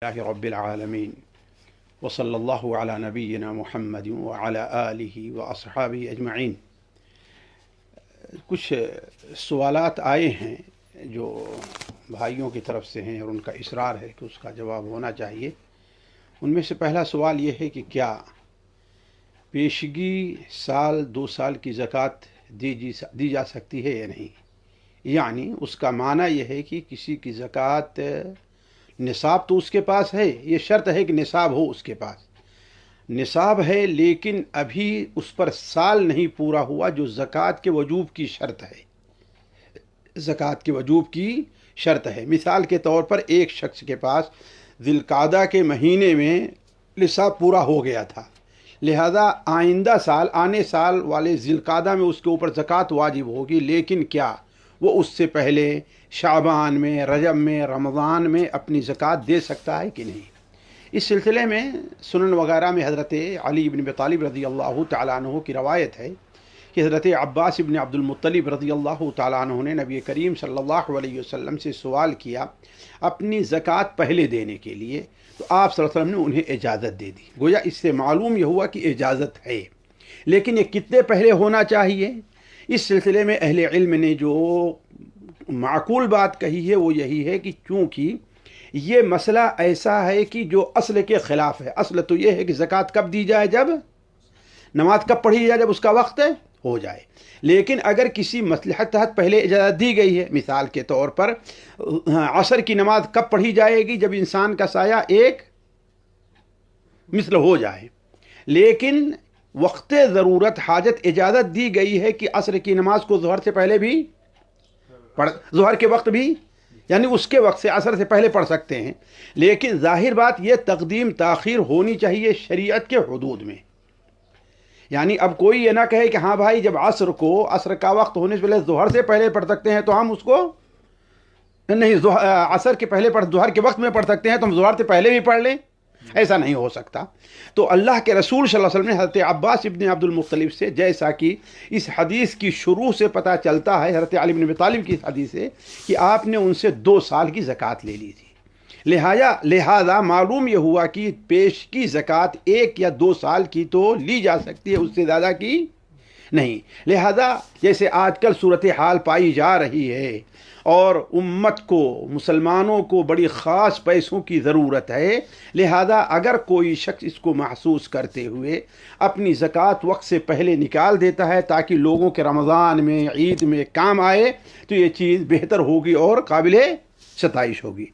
रब्बिल आलमीन वसल्लल्लाहु अला नबीना मुहम्मद व अला आलिहि व अस्हाबिहि अजमईन। कुछ सवालात आए हैं जो भाइयों की तरफ से हैं और उनका इसरार है कि उसका जवाब होना चाहिए। उनमें से पहला सवाल ये है कि क्या पेशगी साल 2 साल की ज़कात दी जा सकती है या नहीं। यानी उसका माना यह है कि किसी की ज़कात निसाब तो उसके पास है, ये शर्त है कि निसाब हो, उसके पास निसाब है लेकिन अभी उस पर साल नहीं पूरा हुआ जो ज़कात के वजूब की शर्त है। ज़कात के वजूब की शर्त है। मिसाल के तौर पर एक शख्स के पास ज़िलक़ादा के महीने में निसाब पूरा हो गया था, लिहाजा आइंदा साल आने साल वाले ज़िलक़ादा में उसके ऊपर ज़कात वाजिब होगी, लेकिन क्या वो उससे पहले शाबान में, रजब में, रमज़ान में अपनी ज़कात दे सकता है कि नहीं। इस सिलसिले में सुनन वगैरह में हज़रत अली इब्न अबी तालिब रज़ी अल्लाह तआला अन्हु की रवायत है कि हज़रत अब्बास इब्न अब्दुल मुत्तलिब रज़ी अल्लाह तआला अन्हु ने नबी करीम सल्लल्लाहु अलैहि वसल्लम से सवाल किया अपनी ज़कात पहले देने के लिए, तो आप सल्लल्लाहु अलैहि वसल्लम ने उन्हें इजाज़त दे दी। गोया इससे मालूम यह हुआ कि इजाज़त है, लेकिन ये कितने पहले होना चाहिए। इस सिलसिले में अहले इल्म ने जो माकूल बात कही है वो यही है कि चूँकि ये मसला ऐसा है कि जो असल के ख़िलाफ़ है। असल तो ये है कि ज़कात कब दी जाए, जब नमाज कब पढ़ी जाए, जब उसका वक्त हो जाए। लेकिन अगर किसी मसलहत तहत पहले इजाज़त दी गई है, मिसाल के तौर पर असर की नमाज कब पढ़ी जाएगी, जब इंसान का साया एक मिसल हो जाए, लेकिन वक्त ज़रूरत हाजत इजाज़त दी गई है कि असर की नमाज को ज़ोहर से पहले भी ज़ोहर के वक्त भी, यानी उसके वक्त से असर से पहले पढ़ सकते हैं। लेकिन ज़ाहिर बात यह तक़दीम ताख़ीर होनी चाहिए शरीयत के हुदूद में। यानी अब कोई ये ना कहे कि हाँ भाई जब असर का वक्त होने से पहले ज़ोहर से पहले पढ़ सकते हैं तो हम उसको नहीं, असर के पहले ज़ोहर के वक्त में पढ़ सकते हैं तो हम ज़ोहर से पहले भी पढ़ लें, ऐसा नहीं हो सकता। तो अल्लाह के रसूल सल्लल्लाहु अलैहि वसल्लम ने हज़रत अब्बास इब्न अब्दुल मुत्तलिब से, जैसा कि इस हदीस की शुरू से पता चलता है, हज़रत अली इब्न अबी तालिब की हदीस से, कि आपने उनसे 2 साल की ज़कात ले ली थी। लिहाजा मालूम यह हुआ कि पेश की ज़कात 1 या 2 साल की तो ली जा सकती है, उससे ज़्यादा की नहीं। लिहाजा जैसे आजकल सूरत हाल पाई जा रही है और उम्मत को, मुसलमानों को बड़ी ख़ास पैसों की ज़रूरत है, लिहाजा अगर कोई शख्स इसको महसूस करते हुए अपनी ज़कात वक्त से पहले निकाल देता है ताकि लोगों के रमज़ान में, ईद में काम आए, तो ये चीज़ बेहतर होगी और काबिल सताइश होगी।